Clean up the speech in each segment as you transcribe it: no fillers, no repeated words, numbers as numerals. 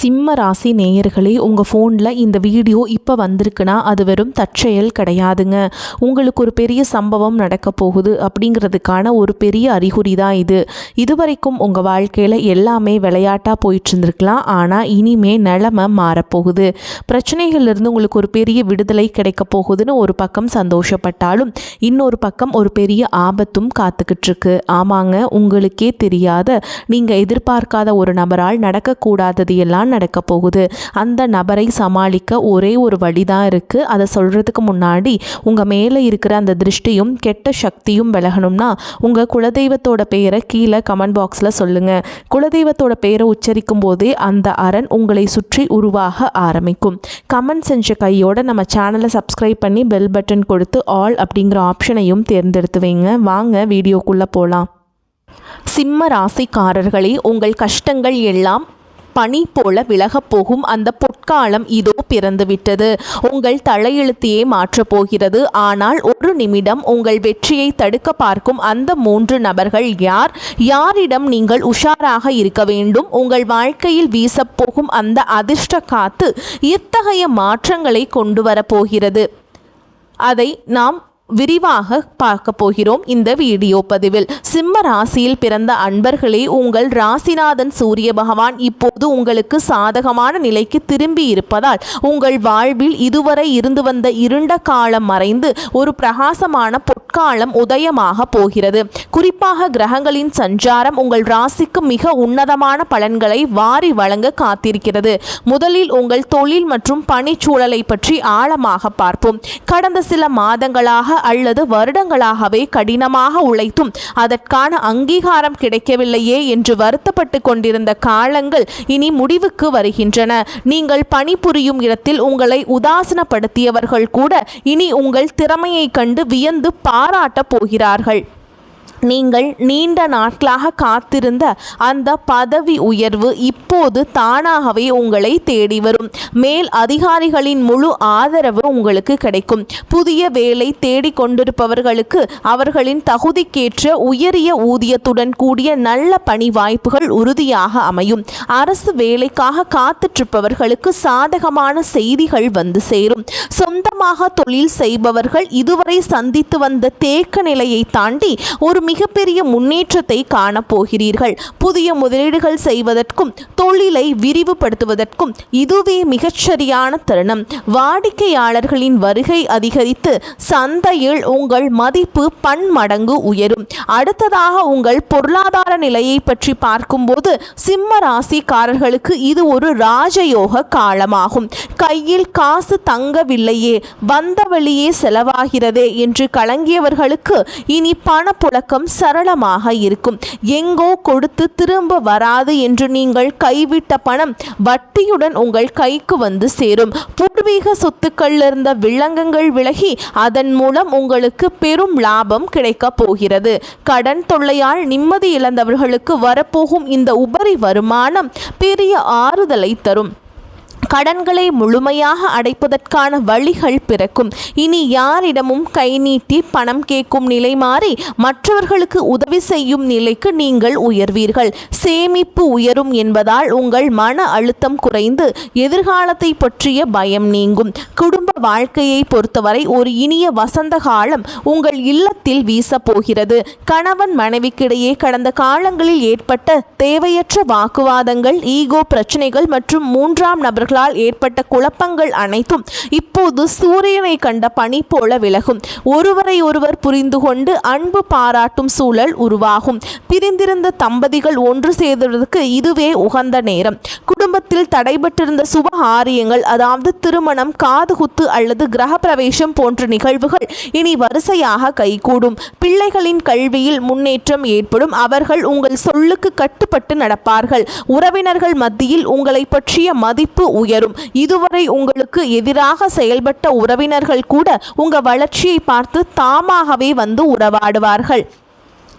சிம்ம ராசி நேயர்களே, உங்கள் ஃபோனில் இந்த வீடியோ இப்போ வந்திருக்குன்னா அது வெறும் தற்செயல் கிடையாதுங்க. உங்களுக்கு ஒரு பெரிய சம்பவம் நடக்க போகுது அப்படிங்கிறதுக்கான ஒரு பெரிய அறிகுறி தான் இது. இதுவரைக்கும் உங்கள் வாழ்க்கையில் எல்லாமே விளையாட்டாக போயிட்டு இருந்திருக்கலாம். ஆனால் இனிமே நிலைமை மாறப்போகுது. பிரச்சனைகள்லேருந்து உங்களுக்கு ஒரு பெரிய விடுதலை கிடைக்க போகுதுன்னு ஒரு பக்கம் சந்தோஷப்பட்டாலும் இன்னொரு பக்கம் ஒரு பெரிய ஆபத்தும் காத்துக்கிட்டு இருக்கு. ஆமாங்க, உங்களுக்கே தெரியாத நீங்கள் எதிர்பார்க்காத ஒரு நபரால் நடக்கக்கூடாதது எல்லாம் நடக்க போகுது. அந்த நபரை சமாளிக்க ஒரே ஒரு வழிதான் இருக்கு. அதை சொல்றதுக்கு முன்னாடி உங்க மேல இருக்கிற அந்த திருஷ்டியும் கெட்ட சக்தியும் விலகணும்னா உங்க குலதெய்வத்தோட பெயரை கீழே கமெண்ட் பாக்ஸ்ல சொல்லுங்க. குலதெய்வத்தோட பெயரை உச்சரிக்கும் போதே அந்த அரண் உங்களை சுற்றி உருவாக ஆரம்பிக்கும். கமெண்ட் செஞ்ச கையோட நம்ம சேனலை சப்ஸ்கிரைப் பண்ணி பெல் பட்டன் கொடுத்து ஆல் அப்படிங்கிற ஆப்ஷனையும் தேர்ந்தெடுத்து வைங்க. வாங்க வீடியோக்குள்ள போலாம். சிம்ம ராசிக்காரர்களே, உங்கள் கஷ்டங்கள் எல்லாம் பனி போல விலகப் போகும் அந்த பொற்காலம் இதோ பிறந்துவிட்டது. உங்கள் தலையெழுத்தையே மாற்றப் போகிறது. ஆனால் ஒரு நிமிடம், உங்கள் வெற்றியை தடுக்க பார்க்கும் அந்த 3 நபர்கள் யார்? யாரிடம் நீங்கள் உஷாராக இருக்க வேண்டும்? உங்கள் வாழ்க்கையில் வீசப்போகும் அந்த அதிர்ஷ்ட காத்து இத்தகைய மாற்றங்களை கொண்டு வரப்போகிறது. அதை நாம் விரிவாக பார்க்க போகிறோம் இந்த வீடியோ பதிவில். சிம்ம ராசியில் பிறந்த அன்பர்களே, உங்கள் ராசிநாதன் சூரிய பகவான் இப்போது உங்களுக்கு சாதகமான நிலைக்கு திரும்பி இருப்பதால் உங்கள் வாழ்வில் இதுவரை இருந்து வந்த இருண்ட காலம் மறைந்து ஒரு பிரகாசமான பொற்காலம் உதயமாக போகிறது. குறிப்பாக கிரகங்களின் சஞ்சாரம் உங்கள் ராசிக்கு மிக உன்னதமான பலன்களை வாரி வழங்க காத்திருக்கிறது. முதலில் உங்கள் தொழில் மற்றும் பணிச்சூழலை பற்றி ஆழமாக பார்ப்போம். கடந்த சில மாதங்களாக அல்லது வருடங்களாகவே கடினமாக உழைத்தும் அதற்கான அங்கீகாரம் கிடைக்கவில்லையே என்று வருத்தப்பட்டு கொண்டிருந்த காலங்கள் இனி முடிவுக்கு வருகின்றன. நீங்கள் பணிபுரியும் இடத்தில் உங்களை உதாசீனப்படுத்தியவர்கள் கூட இனி உங்கள் திறமையை கண்டு வியந்து பாராட்டப் போகிறார்கள். நீங்கள் நீண்ட நாட்களாக காத்திருந்த அந்த பதவி உயர்வு இப்போது தானாகவே உங்களை தேடி வரும். மேல் அதிகாரிகளின் முழு ஆதரவு உங்களுக்கு கிடைக்கும். புதிய வேலை தேடிக் கொண்டிருப்பவர்களுக்கு அவர்களின் தகுதிக்கேற்ற உயரிய ஊதியத்துடன் கூடிய நல்ல பணி வாய்ப்புகள் உறுதியாக அமையும். அரசு வேலைக்காக காத்திருப்பவர்களுக்கு சாதகமான செய்திகள் வந்து சேரும். சொந்தமாக தொழில் செய்பவர்கள் இதுவரை சந்தித்து வந்த தேக்க நிலையை தாண்டி ஒரு மிகப்பெரிய முன்னேற்றத்தை காணப்போகிறீர்கள். புதிய முதலீடுகள் செய்வதற்கும் தொழிலை விரிவுபடுத்துவதற்கும் இதுவே மிகச்சரியான தருணம். வாடிக்கையாளர்களின் வருகை அதிகரித்து சந்தையில் உங்கள் மதிப்பு பன்மடங்கு உயரும். அடுத்ததாக உங்கள் பொருளாதார நிலையை பற்றி பார்க்கும்போது சிம்ம ராசிக்காரர்களுக்கு இது ஒரு ராஜயோக காலமாகும். கையில் காசு தங்கவில்லையே, வந்த வழியே செலவாகிறதே என்று கலங்கியவர்களுக்கு இனி பணப்புழக்கம் சரளமாக இருக்கும். எங்கோ கொடுத்து திரும்ப வராது என்று நீங்கள் கைவிட்ட பணம் வட்டியுடன் உங்கள் கைக்கு வந்து சேரும். பூர்வீக சொத்துக்கள் இருந்த வில்லங்கங்கள் விலகி அதன் மூலம் உங்களுக்கு பெரும் லாபம் கிடைக்க போகிறது. கடன் தொல்லையால் நிம்மதி இழந்தவர்களுக்கு வரப்போகும் இந்த உபரி வருமானம் பெரிய ஆறுதலை தரும். கடன்களை முழுமையாக அடைப்பதற்கான வழிகள் பிறக்கும். இனி யாரிடமும் கை நீட்டி பணம் கேட்கும் நிலை மாறி மற்றவர்களுக்கு உதவி செய்யும் நிலைக்கு நீங்கள் உயர்வீர்கள். சேமிப்பு உயரும் என்பதால் உங்கள் மன அழுத்தம் குறைந்து எதிர்காலத்தை பற்றிய பயம் நீங்கும். குடும்ப வாழ்க்கையை பொறுத்தவரை ஒரு இனிய வசந்த காலம் உங்கள் இல்லத்தில் வீசப்போகிறது. கணவன் மனைவிக்கிடையே கடந்த காலங்களில் ஏற்பட்ட தேவையற்ற வாக்குவாதங்கள், ஈகோ பிரச்சனைகள் மற்றும் 3ஆம் நபர்கள் ஏற்பட்ட குழப்பங்கள் அனைத்தும் இப்போது சூரியனை கண்ட பனி போல விலகும். ஒருவரை ஒருவர் புரிந்து கொண்டு அன்பு பாராட்டும் சூழல் உருவாகும். பிரிந்திருந்த தம்பதிகள் ஒன்று சேர்வதற்கு இதுவே உகந்த நேரம். குடும்பத்தில் தடைபட்டிருந்த சுப காரியங்கள், அதாவது திருமணம், காதுகுத்து அல்லது கிரக பிரவேசம் போன்ற நிகழ்வுகள் இனி வரிசையாக கைகூடும். பிள்ளைகளின் கல்வியில் முன்னேற்றம் ஏற்படும். அவர்கள் உங்கள் சொல்லுக்கு கட்டுப்பட்டு நடப்பார்கள். உறவினர்கள் மத்தியில் உங்களை பற்றிய மதிப்பு உயரும். இதுவரை உங்களுக்கு எதிராக செயல்பட்ட உறவினர்கள் கூட உங்கள் வளர்ச்சியை பார்த்து தாமாகவே வந்து உறவாடுவார்கள்.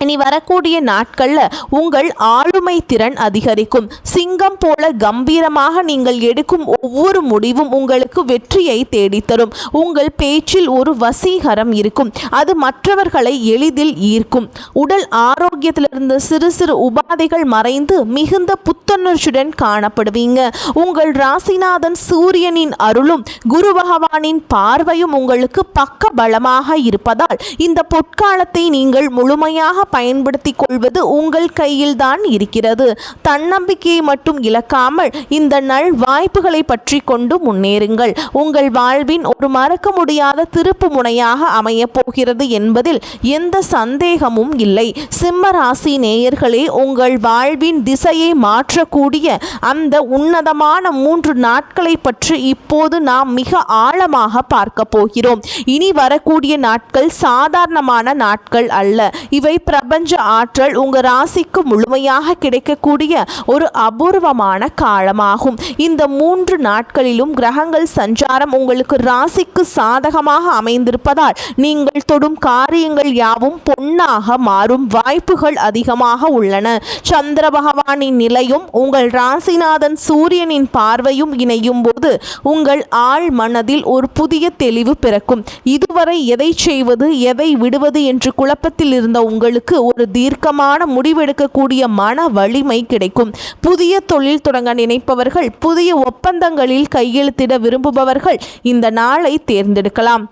இனி வரக்கூடிய நாட்களில் உங்கள் ஆளுமை திறன் அதிகரிக்கும். சிங்கம் போல கம்பீரமாக நீங்கள் எடுக்கும் ஒவ்வொரு முடிவும் உங்களுக்கு வெற்றியை தேடித்தரும். உங்கள் பேச்சில் ஒரு வசீகரம் இருக்கும், அது மற்றவர்களை எளிதில் ஈர்க்கும். உடல் ஆரோக்கியத்திலிருந்து சிறு சிறு உபாதைகள் மறைந்து மிகுந்த புத்துணர்ச்சியுடன் காணப்படுவீங்க. உங்கள் ராசிநாதன் சூரியனின் அருளும் குரு பகவானின் பார்வையும் உங்களுக்கு பக்க பலமாக இருப்பதால் இந்த பொற்காலத்தை நீங்கள் முழுமையாக பயன்படுத்திக் கொள்வது உங்கள் கையில் தான் இருக்கிறது. தன்னம்பிக்கையை மட்டும் இழக்காமல் இந்த நல் வாய்ப்புகளை பற்றி கொண்டு முன்னேறுங்கள். உங்கள் வாழ்வின் ஒரு மறக்க முடியாத திருப்பு முனையாக அமைய போகிறது என்பதில் எந்த சந்தேகமும் இல்லை. சிம்ம ராசி நேயர்களே, உங்கள் வாழ்வின் திசையை மாற்றக்கூடிய அந்த உன்னதமான 3 நாட்களை பற்றி இப்போது நாம் மிக ஆழமாக பார்க்க போகிறோம். இனி வரக்கூடிய நாட்கள் சாதாரணமான நாட்கள் அல்ல. இவை பிரபஞ்ச ஆற்றல் உங்க ராசிக்கு முழுமையாக கிடைக்கக்கூடிய ஒரு அபூர்வமான காலமாகும். இந்த 3 நாட்களிலும் கிரகங்கள் சஞ்சாரம் உங்களுக்கு ராசிக்கு சாதகமாக அமைந்திருப்பதால் நீங்கள் தொடும் காரியங்கள் யாவும் பொன்னாக மாறும் வாய்ப்புகள் அதிகமாக உள்ளன. சந்திர பகவானின் நிலையும் உங்கள் ராசிநாதன் சூரியனின் பார்வையும் இணையும் போது உங்கள் ஆழ் மனதில் ஒரு புதிய தெளிவு பிறக்கும். இதுவரை எதை செய்வது எதை விடுவது என்று குழப்பத்தில் இருந்த உங்களுக்கு ஒரு தீர்க்கமான முடிவெடுக்கக்கூடிய மன வலிமை கிடைக்கும். புதிய தொழில் தொடங்க நினைப்பவர்கள், புதிய ஒப்பந்தங்களில் கையெழுத்திட விரும்புபவர்கள் இந்த நாளை தேர்ந்தெடுக்கலாம்.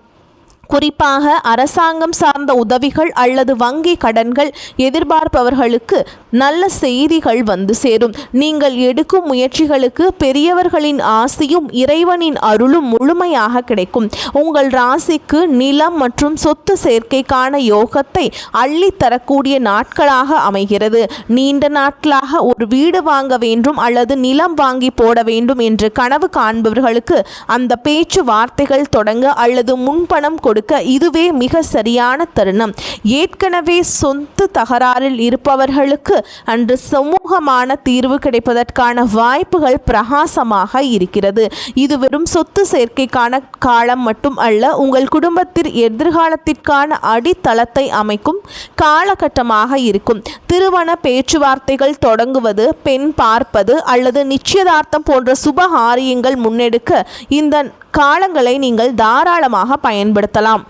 குறிப்பாக அரசாங்கம் சார்ந்த உதவிகள் அல்லது வங்கி கடன்கள் எதிர்பார்ப்பவர்களுக்கு நல்ல செய்திகள் வந்து சேரும். நீங்கள் எடுக்கும் முயற்சிகளுக்கு பெரியவர்களின் ஆசையும் இறைவனின் அருளும் முழுமையாக கிடைக்கும். உங்கள் ராசிக்கு நிலம் மற்றும் சொத்து சேர்க்கைக்கான யோகத்தை அள்ளித்தரக்கூடிய நாட்களாக அமைகிறது. நீண்ட நாட்களாக ஒரு வீடு வாங்க வேண்டும் அல்லது நிலம் வாங்கி போட வேண்டும் என்று கனவு காண்பவர்களுக்கு அந்த பேச்சு வார்த்தைகள் தொடங்க அல்லது முன்பணம் கொடுக்க இதுவே மிக சரியான தருணம். ஏற்கனவே சொந்த தகராறில் இருப்பவர்களுக்கு அன்று சுமூகமான தீர்வு கிடைப்பதற்கான வாய்ப்புகள் பிரகாசமாக இருக்கிறது. இது வெறும் சொத்து சேர்க்கைக்கான காலம் மட்டும் அல்ல, உங்கள் குடும்பத்தின் எதிர்காலத்திற்கான அடித்தளத்தை அமைக்கும் காலகட்டமாக இருக்கும். திருமண பேச்சுவார்த்தைகள் தொடங்குவது, பெண் பார்ப்பது அல்லது நிச்சயதார்த்தம் போன்ற சுப காரியங்கள் முன்னெடுக்க இந்த காலங்களை நீங்கள் தாராளமாக பயன்படுத்தலாம்.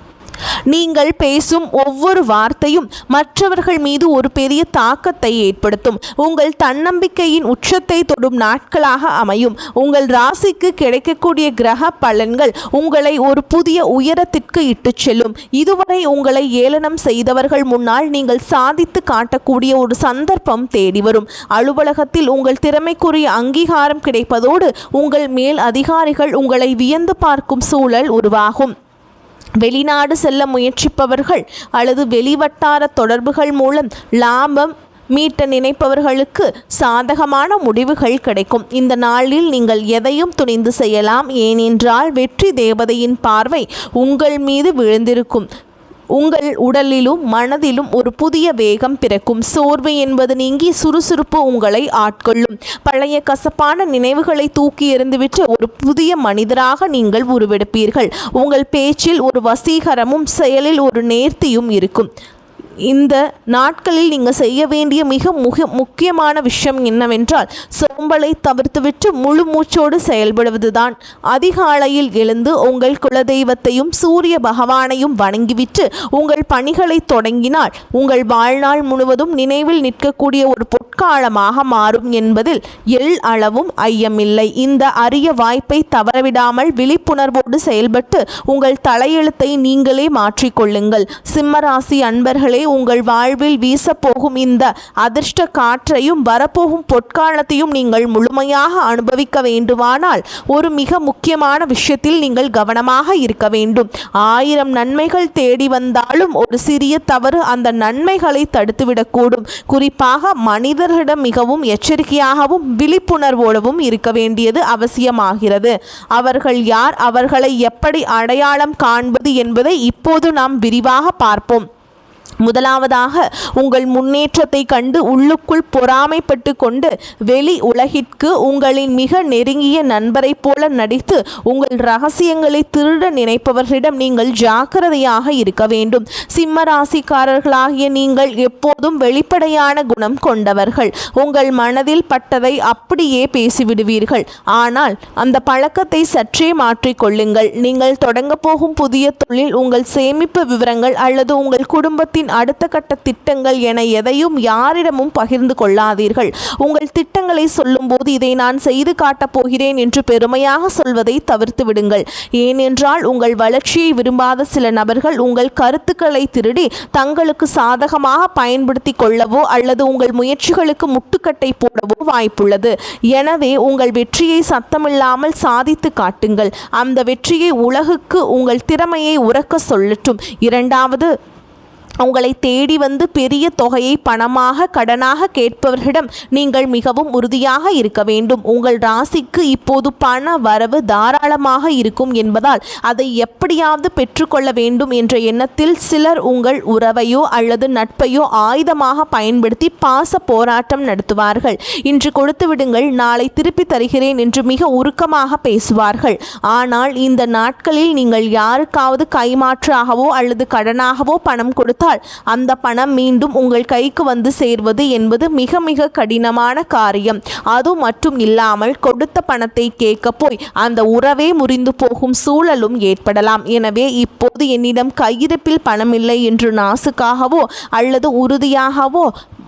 நீங்கள் பேசும் ஒவ்வொரு வார்த்தையும் மற்றவர்கள் மீது ஒரு பெரிய தாக்கத்தை ஏற்படுத்தும். உங்கள் தன்னம்பிக்கையின் உச்சத்தை தொடும் நாட்களாக அமையும். உங்கள் ராசிக்கு கிடைக்கக்கூடிய கிரக பலன்கள் உங்களை ஒரு புதிய உயரத்திற்கு இட்டுச் செல்லும். இதுவரை உங்களை ஏளனம் செய்தவர்கள் முன்னால் நீங்கள் சாதித்து காட்டக்கூடிய ஒரு சந்தர்ப்பம் தேடி வரும். அலுவலகத்தில் உங்கள் திறமைக்குரிய அங்கீகாரம் கிடைப்பதோடு உங்கள் மேல் அதிகாரிகள் உங்களை வியந்து பார்க்கும் சூழல் உருவாகும். வெளிநாடு செல்ல முயற்சிப்பவர்கள் அல்லது வெளிவட்டார தொடர்புகள் மூலம் லாபம் மீட்ட நினைப்பவர்களுக்கு சாதகமான முடிவுகள் கிடைக்கும். இந்த நாளில் நீங்கள் எதையும் துணிந்து செய்யலாம், ஏனென்றால் வெற்றி தேவதையின் பார்வை உங்கள் மீது விழுந்திருக்கும். உங்கள் உடலிலும் மனதிலும் ஒரு புதிய வேகம் பிறக்கும். சோர்வு என்பது நீங்கி சுறுசுறுப்பு உங்களை ஆட்கொள்ளும். பழைய கசப்பான நினைவுகளை தூக்கி எறிந்துவிட்டு ஒரு புதிய மனிதராக நீங்கள் உருவெடுப்பீர்கள். உங்கள் பேச்சில் ஒரு வசீகரமும் செயலில் ஒரு நேர்த்தியும் இருக்கும். இந்த நாட்களில் நீங்கள் செய்ய வேண்டிய மிக முக்கியமான விஷயம் என்னவென்றால் சோம்பலை தவிர்த்துவிட்டு முழு மூச்சோடு செயல்படுவதுதான். அதிகாலையில் எழுந்து உங்கள் குலதெய்வத்தையும் சூரிய பகவானையும் வணங்கிவிட்டு உங்கள் பணிகளை தொடங்கினால் உங்கள் வாழ்நாள் முழுவதும் நினைவில் நிற்கக்கூடிய ஒரு பொற்காலமாக மாறும் என்பதில் அளவும் ஐயமில்லை. இந்த அரிய வாய்ப்பை தவறவிடாமல் விழிப்புணர்வோடு செயல்பட்டு உங்கள் தலையெழுத்தை நீங்களே மாற்றிக்கொள்ளுங்கள். சிம்மராசி அன்பர்களே, உங்கள் வாழ்வில் வீசப்போகும் இந்த அதிர்ஷ்ட காற்றையும் வரப்போகும் பொற்காலத்தையும் நீங்கள் முழுமையாக அனுபவிக்க வேண்டுமானால் ஒரு மிக முக்கியமான விஷயத்தில் நீங்கள் கவனமாக இருக்க வேண்டும். 1000 நன்மைகள் தேடி வந்தாலும் ஒரு சிறிய தவறு அந்த நன்மைகளை தடுத்துவிடக்கூடும். குறிப்பாக மனிதர்களிடம் மிகவும் எச்சரிக்கையாகவும் விழிப்புணர்வோடவும் இருக்க வேண்டியது அவசியமாகிறது. அவர்கள் யார், அவர்களை எப்படி அடையாளம் காண்பது என்பதை இப்போது நாம் விரிவாக பார்ப்போம். முதலாவதாக, உங்கள் முன்னேற்றத்தை கண்டு உள்ளுக்குள் பொறாமைப்பட்டு கொண்டு வெளி உலகிற்கு உங்களின் மிக நெருங்கிய நண்பரைப் போல நடித்து உங்கள் ரகசியங்களை திருட நினைப்பவர்களிடம் நீங்கள் ஜாக்கிரதையாக இருக்க வேண்டும். சிம்ம ராசிக்காரர்களாகிய நீங்கள் எப்போதும் வெளிப்படையான குணம் கொண்டவர்கள். உங்கள் மனதில் பட்டதை அப்படியே பேசிவிடுவீர்கள். ஆனால் அந்த பழக்கத்தை சற்றே மாற்றிக்கொள்ளுங்கள். நீங்கள் தொடங்க போகும் புதிய தொழில், உங்கள் சேமிப்பு விவரங்கள் அல்லது உங்கள் குடும்பத்தின் அடுத்த கட்ட திட்டங்கள் என எதையும் யாரிடமும் பகிர்ந்து கொள்ளாதீர்கள். உங்கள் திட்டங்களை சொல்லும் போது இதை நான் செய்து காட்டப் போகிறேன் என்று பெருமையாக சொல்வதை தவிர்த்து விடுங்கள். ஏனென்றால் உங்கள் வளர்ச்சியை விரும்பாத சில நபர்கள் உங்கள் கருத்துக்களை திருடி தங்களுக்கு சாதகமாக பயன்படுத்தி கொள்ளவோ அல்லது உங்கள் முயற்சிகளுக்கு முட்டுக்கட்டை போடவோ வாய்ப்புள்ளது. எனவே உங்கள் வெற்றியை சத்தமில்லாமல் சாதித்து காட்டுங்கள். அந்த வெற்றியை உலகுக்கு உங்கள் திறமையை உரக்க சொல்லட்டும். இரண்டாவது, உங்களை தேடி வந்து பெரிய தொகையை பணமாக கடனாக கேட்பவர்களிடம் நீங்கள் மிகவும் உறுதியாக இருக்க வேண்டும். உங்கள் ராசிக்கு இப்போது பண வரவு தாராளமாக இருக்கும் என்பதால் அதை எப்படியாவது பெற்றுக்கொள்ள வேண்டும் என்ற எண்ணத்தில் சிலர் உங்கள் உறவையோ அல்லது நட்பையோ ஆயுதமாக பயன்படுத்தி பாச போராட்டம் நடத்துவார்கள். இன்று கொடுத்து விடுங்கள், நாளை திருப்பி தருகிறேன் என்று மிக உருக்கமாக பேசுவார்கள். ஆனால் இந்த நாட்களில் நீங்கள் யாருக்காவது கைமாற்றாகவோ அல்லது கடனாகவோ பணம் கொடுத்து அந்த பணம் மீண்டும் உங்கள் கைக்கு வந்து சேர்வது என்பது மிக மிக கடினமான காரியம். அது மட்டும் இல்லாமல் கொடுத்த பணத்தை கேட்க போய் அந்த உறவே முறிந்து போகும் சூழலும் ஏற்படலாம். எனவே இப்போது என்னிடம் கையிருப்பில் பணமில்லை என்று நாசுக்காகவோ அல்லது உறுதியாகவோ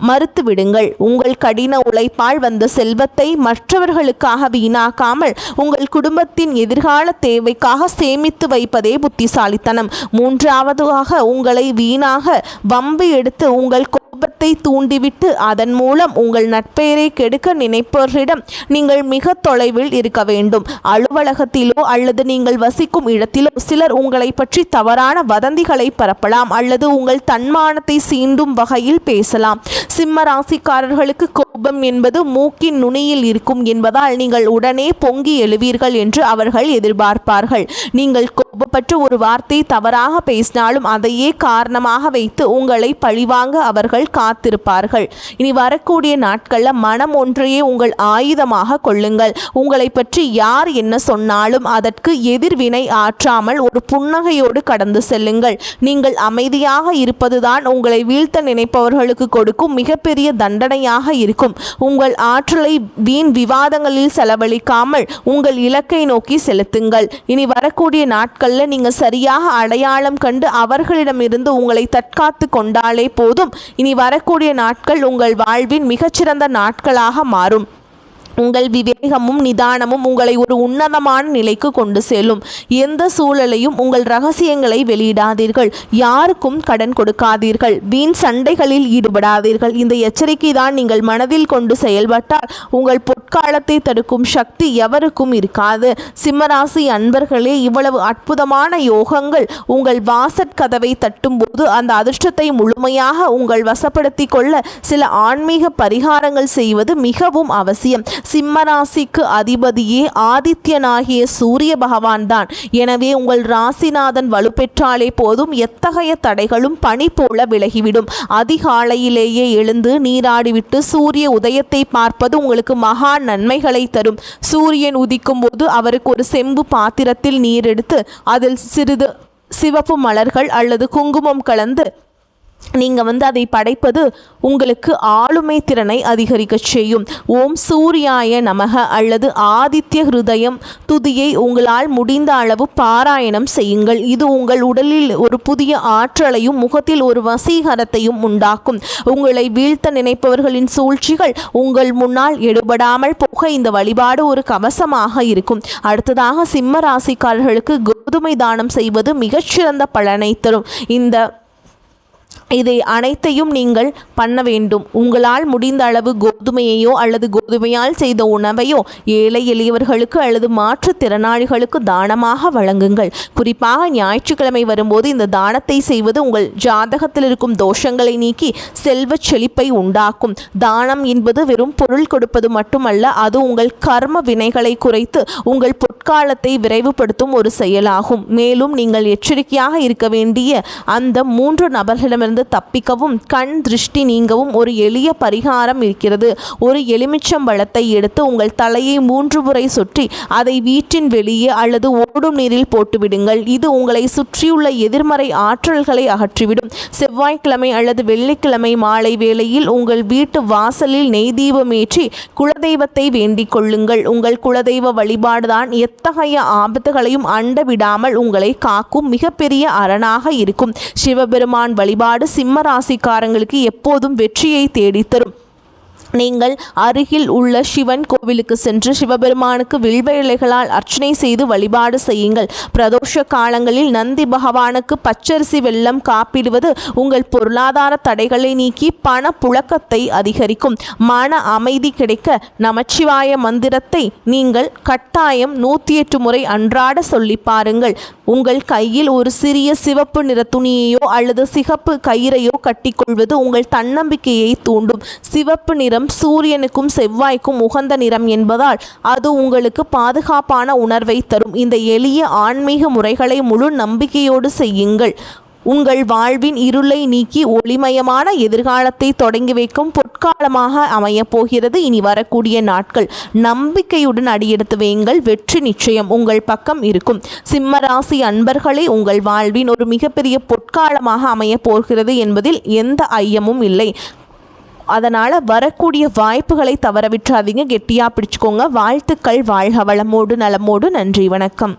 மறுத்துவிடுங்கள். உங்கள் கடின உழைப்பால் வந்த செல்வத்தை மற்றவர்களுக்காக வீணாக்காமல் உங்கள் குடும்பத்தின் எதிர்கால தேவைக்காக சேமித்து வைப்பதே புத்திசாலித்தனம். மூன்றாவதாக, உங்களை வீணாக வம்பு எடுத்து உங்கள் கோபத்தை தூண்டிவிட்டு அதன் மூலம் உங்கள் நட்பெயரை கெடுக்க நினைப்பவர்களிடம் நீங்கள் மிக தொலைவில் இருக்க வேண்டும். அலுவலகத்திலோ அல்லது நீங்கள் வசிக்கும் இடத்திலோ சிலர் உங்களை பற்றி தவறான வதந்திகளை பரப்பலாம் அல்லது உங்கள் தன்மானத்தை சீண்டும் வகையில் பேசலாம். சிம்ம ராசிக்காரர்களுக்கு கோபம் என்பது மூக்கின் நுனியில் இருக்கும் என்பதால் நீங்கள் உடனே பொங்கி எழுவீர்கள் என்று அவர்கள் எதிர்பார்ப்பார்கள். நீங்கள் கோபப்பட்டு ஒரு வார்த்தை தவறாக பேசினாலும் அதையே காரணமாக வைத்து உங்களை பழிவாங்க அவர்கள் காத்திருப்பார்கள். இனி வரக்கூடிய நாட்களில் மனம் ஒன்றையே உங்கள் ஆயுதமாக கொள்ளுங்கள். உங்களை பற்றி யார் என்ன சொன்னாலும் அதற்கு எதிர்வினை ஆற்றாமல் ஒரு புன்னகையோடு கடந்து செல்லுங்கள். நீங்கள் அமைதியாக இருப்பதுதான் உங்களை வீழ்த்த நினைப்பவர்களுக்கு கொடுக்கும் மிகப்பெரிய தண்டனையாக இருக்கும். உங்கள் ஆற்றலை வீண் விவாதங்களில் செலவழிக்காமல் உங்கள் இலக்கை நோக்கி செலுத்துங்கள். இனி வரக்கூடிய நாட்களில் நீங்கள் சரியாக அடையாளம் கண்டு அவர்களிடமிருந்து உங்களை தற்காத்து கொண்டாலே போதும். இனி வரக்கூடிய நாட்கள் உங்கள் வாழ்வின் மிகச்சிறந்த நாட்களாக மாறும். உங்கள் விவேகமும் நிதானமும் உங்களை ஒரு உன்னதமான நிலைக்கு கொண்டு செல்லும். எந்த சூழலையும் உங்கள் ரகசியங்களை வெளியிடாதீர்கள். யாருக்கும் கடன் கொடுக்காதீர்கள். வீண் சண்டைகளில் ஈடுபடாதீர்கள். இந்த எச்சரிக்கை தான் நீங்கள் மனதில் கொண்டு செயல்பட்டால் உங்கள் பொற்காலத்தை தடுக்கும் சக்தி எவருக்கும் இருக்காது. சிம்மராசி அன்பர்களே, இவ்வளவு அற்புதமான யோகங்கள் உங்கள் வாசற் கதவை தட்டும்போது அந்த அதிர்ஷ்டத்தை முழுமையாக உங்கள் வசப்படுத்தி கொள்ள சில ஆன்மீக பரிகாரங்கள் செய்வது மிகவும் அவசியம். சிம்மராசிக்கு அதிபதியே ஆதித்யனாகிய சூரிய பகவான் தான். எனவே உங்கள் ராசிநாதன் வலுப்பெற்றாலே போதும் எத்தகைய தடைகளும் பனி போல விலகிவிடும். அதிகாலையிலேயே எழுந்து நீராடிவிட்டு சூரிய உதயத்தை பார்ப்பது உங்களுக்கு மகா நன்மைகளை தரும். சூரியன் உதிக்கும் போது அவருக்கு ஒரு செம்பு பாத்திரத்தில் நீர் எடுத்து அதில் சிறிது சிவப்பு மலர்கள் அல்லது குங்குமம் கலந்து நீங்கள் அதை படைப்பது உங்களுக்கு ஆளுமை திறனை அதிகரிக்க செய்யும். ஓம் சூர்யாய நமக அல்லது ஆதித்ய ஹிருதயம் துதியை உங்களால் முடிந்த அளவு பாராயணம் செய்யுங்கள். இது உங்கள் உடலில் ஒரு புதிய ஆற்றலையும் முகத்தில் ஒரு வசீகரத்தையும் உண்டாக்கும். உங்களை வீழ்த்த நினைப்பவர்களின் சூழ்ச்சிகள் உங்கள் முன்னால் எடுபடாமல் போக இந்த வழிபாடு ஒரு கவசமாக இருக்கும். அடுத்ததாக சிம்ம ராசிக்காரர்களுக்கு கோதுமை தானம் செய்வது மிகச்சிறந்த பலனை தரும். இதை அனைத்தையும் நீங்கள் பண்ண வேண்டும். உங்களால் முடிந்த அளவு கோதுமையையோ அல்லது கோதுமையால் செய்த உணவையோ ஏழை எளியவர்களுக்கு அல்லது மாற்றுத்திறனாளிகளுக்கு தானமாக வழங்குங்கள். குறிப்பாக ஞாயிற்றுக்கிழமை வரும்போது இந்த தானத்தை செய்வது உங்கள் ஜாதகத்தில் இருக்கும் தோஷங்களை நீக்கி செல்வ செழிப்பை உண்டாக்கும். தானம் என்பது வெறும் பொருள் கொடுப்பது மட்டுமல்ல, அது உங்கள் கர்ம வினைகளை குறைத்து உங்கள் பொற்காலத்தை விரைவுபடுத்தும் ஒரு செயலாகும். மேலும் நீங்கள் எச்சரிக்கையாக இருக்க வேண்டிய அந்த 3 நபர்களிடமிருந்து இருந்து தப்பிக்கவும் கண் திருஷ்டி நீங்கவும் ஒரு எளிய பரிகாரம் இருக்கிறது. ஒரு எலுமிச்சம்பழத்தை எடுத்து உங்கள் தலையை 3 முறை சுற்றி அதை வீட்டின் வெளியே அல்லது ஓடும் நீரில் போட்டுவிடுங்கள். இது உங்களை சுற்றியுள்ள எதிர்மறை ஆற்றல்களை அகற்றிவிடும். செவ்வாய்க்கிழமை அல்லது வெள்ளிக்கிழமை மாலை வேளையில் உங்கள் வீட்டு வாசலில் நெய் தீபமேற்றி குலதெய்வத்தை வேண்டிக் கொள்ளுங்கள். உங்கள் குலதெய்வ வழிபாடுதான் எத்தகைய ஆபத்துகளையும் அண்ட விடாமல் உங்களை காக்கும் மிகப்பெரிய அரணாக இருக்கும். சிவபெருமான் வழிபாடு சிம்ம ராசிக்காரங்களுக்கு எப்போதும் வெற்றியை தேடித்தரும். நீங்கள் அருகில் உள்ள சிவன் கோவிலுக்கு சென்று சிவபெருமானுக்கு வில்வ இலைகளால் அர்ச்சனை செய்து வழிபாடு செய்யுங்கள். பிரதோஷ காலங்களில் நந்தி பகவானுக்கு பச்சரிசி வெல்லம் காப்பிடுவது உங்கள் பொருளாதார தடைகளை நீக்கி பண புழக்கத்தை அதிகரிக்கும். மன அமைதி கிடைக்க நமச்சிவாய மந்திரத்தை நீங்கள் கட்டாயம் 108 முறை அன்றாட சொல்லி பாருங்கள். உங்கள் கையில் ஒரு சிறிய சிவப்பு நிற துணியையோ அல்லது சிகப்பு கயிறையோ கட்டிக்கொள்வது உங்கள் தன்னம்பிக்கையை தூண்டும். சிவப்பு நிறம் சூரியனுக்கும் செவ்வாய்க்கும் உகந்த நிறம் என்பதால் அது உங்களுக்கு பாதுகாப்பான உணர்வை தரும். இந்த எளிய ஆன்மீக முறைகளை முழு நம்பிக்கையோடு செய்யுங்கள். உங்கள் வாழ்வின் இருளை நீக்கி ஒளிமயமான எதிர்காலத்தை தொடங்கி வைக்கும் பொற்காலமாக அமையப் போகிறது. இனி வரக்கூடிய நாட்கள் நம்பிக்கையுடன் அடியெடுத்து வையுங்கள். வெற்றி நிச்சயம் உங்கள் பக்கம் இருக்கும். சிம்மராசி அன்பர்களே, உங்கள் வாழ்வின் ஒரு மிகப்பெரிய பொற்காலமாக அமையப் போகிறது என்பதில் எந்த ஐயமும் இல்லை. அதனால் வரக்கூடிய வாய்ப்புகளை தவற விட்டுறாதீங்க. கெட்டியாக பிடிச்சுக்கோங்க. வாழ்த்துக்கள். வாழ்க வளமோடு நலமோடு. நன்றி, வணக்கம்.